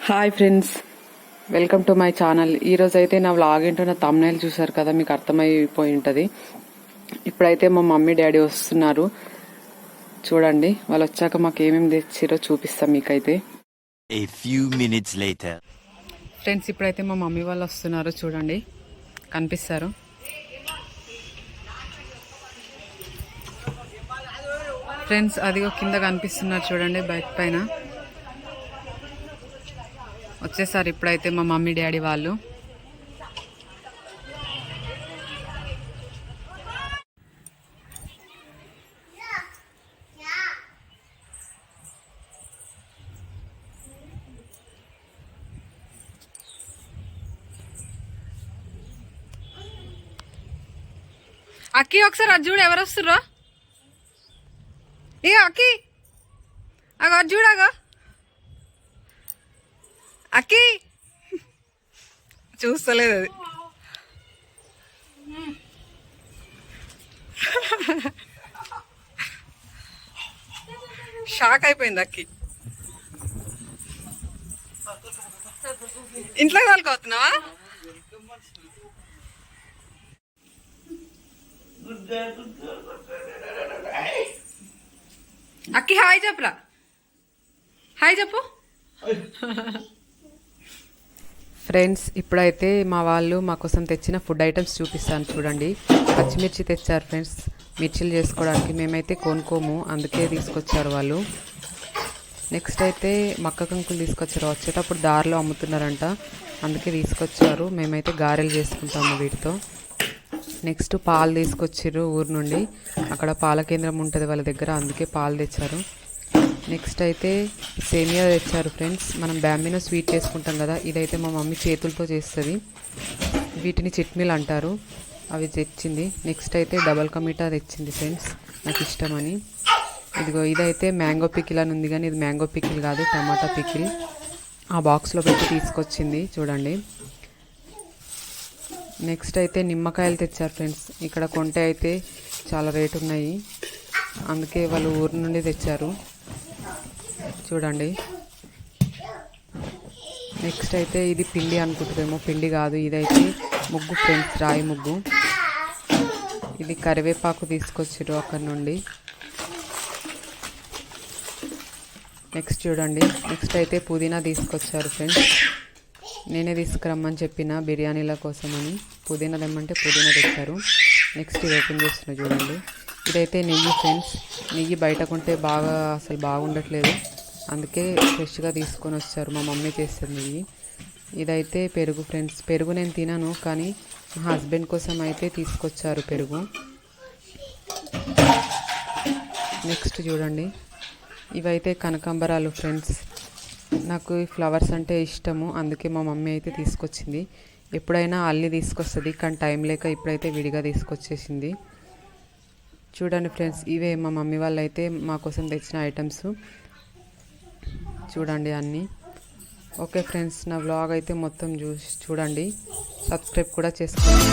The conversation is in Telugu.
Hi friends, welcome to my channel. ఈరోజు అయితే నా వ్లాగ్ ఏంటో నా తమ్నైల్ చూసారు కదా, మీకు అర్థమైపోయి ఉంటుంది. ఇప్పుడైతే మా మమ్మీ డాడీ వస్తున్నారు. చూడండి, వాళ్ళు వచ్చాక మాకు ఏమేమి తెచ్చిరో చూపిస్తాం మీకైతే. A few minutes later. Friends, ఇప్పుడైతే మా మమ్మీ వాళ్ళు వస్తున్నారు. చూడండి, కనిపిస్తారు. ఫ్రెండ్స్, అదిగో కింద కనిపిస్తున్నారు చూడండి, బైక్ పైన వచ్చేసారు. ఇప్పుడైతే మా మమ్మీ డాడీ వాళ్ళు. అక్కి, ఒకసారి అది చూడు, ఎవరు వస్తుర్రో. ఇక అక్కి, అగో అది చూడగా. అక్కి చూస్తలేదు అది. షాక్ అయిపోయింది అక్కి. ఇంట్లో తోలుకోతున్నావా? అక్కి హాయ్ చెప్పురా. హాయ్ చెప్పు. ఫ్రెండ్స్, ఇప్పుడైతే మా వాళ్ళు మా కోసం తెచ్చిన ఫుడ్ ఐటమ్స్ చూపిస్తాను చూడండి. పచ్చిమిర్చి తెచ్చారు ఫ్రెండ్స్, మిర్చిలు చేసుకోవడానికి. మేమైతే కొనుక్కోము, అందుకే తీసుకొచ్చారు వాళ్ళు. నెక్స్ట్ అయితే మక్క కంకులు తీసుకొచ్చారు. వచ్చేటప్పుడు దారిలో అమ్ముతున్నారంట, అందుకే తీసుకొచ్చారు. మేమైతే గారెలు చేసుకుంటాము వీటితో. నెక్స్ట్ పాలు తీసుకొచ్చారు ఊరు నుండి. అక్కడ పాల కేంద్రం ఉంటుంది వాళ్ళ దగ్గర, అందుకే పాలు తెచ్చారు. నెక్స్ట్ అయితే సేమియా తెచ్చారు ఫ్రెండ్స్. మనం బ్యాంబినో స్వీట్ చేసుకుంటాం కదా, ఇదైతే మా మమ్మీ చేతులతో చేస్తుంది. వీటిని చిట్మీలు అంటారు, అవి తెచ్చింది. నెక్స్ట్ అయితే డబల్ కమీటా తెచ్చింది ఫ్రెండ్స్, నాకు ఇష్టమని. ఇదిగో ఇదైతే మ్యాంగో పికిల్ అని ఉంది, కానీ ఇది మ్యాంగో పికిల్ కాదు, టమాటా పికిల్. ఆ బాక్స్లో పెట్టి తీసుకొచ్చింది చూడండి. నెక్స్ట్ అయితే నిమ్మకాయలు తెచ్చారు ఫ్రెండ్స్. ఇక్కడ కొంటే అయితే చాలా రేటు ఉన్నాయి, అందుకే వాళ్ళు ఊరు నుండి తెచ్చారు చూడండి. నెక్స్ట్ అయితే ఇది పిండి అనుకుంటుందేమో, పిండి కాదు, ఇదైతే ముగ్గు ఫ్రెండ్స్, రాయి ముగ్గు. ఇది కరివేపాకు తీసుకొచ్చారు అక్కడ నుండి. నెక్స్ట్ చూడండి, నెక్స్ట్ అయితే పుదీనా తీసుకొచ్చారు ఫ్రెండ్స్. నేనే తీసుకురమ్మని చెప్పిన బిర్యానీల కోసమని. పుదీనా తెమ్మంటే పుదీనా తెచ్చారు. నెక్స్ట్ ఇది ఓపెన్ చేస్తున్నా చూడండి. ఇదైతే నెయ్యి ఫ్రెండ్స్. నెయ్యి బయట కొంటే అసలు బాగుండట్లేదు, అందుకే ఫ్రెష్గా తీసుకొని వచ్చారు. మా మమ్మీ చేస్తుంది నెయ్యి. ఇదైతే పెరుగు ఫ్రెండ్స్. పెరుగు నేను తినను, కానీ మా హస్బెండ్ కోసం అయితే తీసుకొచ్చారు పెరుగు. నెక్స్ట్ చూడండి, ఇవైతే కనకాంబరాలు ఫ్రెండ్స్. నాకు ఈ ఫ్లవర్స్ అంటే ఇష్టము, అందుకే మా మమ్మీ అయితే తీసుకొచ్చింది. ఎప్పుడైనా అల్లి తీసుకొస్తుంది, కానీ టైం లేక ఇప్పుడైతే విడిగా తీసుకొచ్చేసింది. చూడండి ఫ్రెండ్స్, ఇవే మా మమ్మీ వాళ్ళు అయితే మా కోసం తెచ్చిన ఐటమ్స్ చూడండి అన్నీ. ఓకే ఫ్రెండ్స్, నా వ్లాగ్ అయితే మొత్తం చూడండి. సబ్స్క్రైబ్ కూడా చేసుకోండి.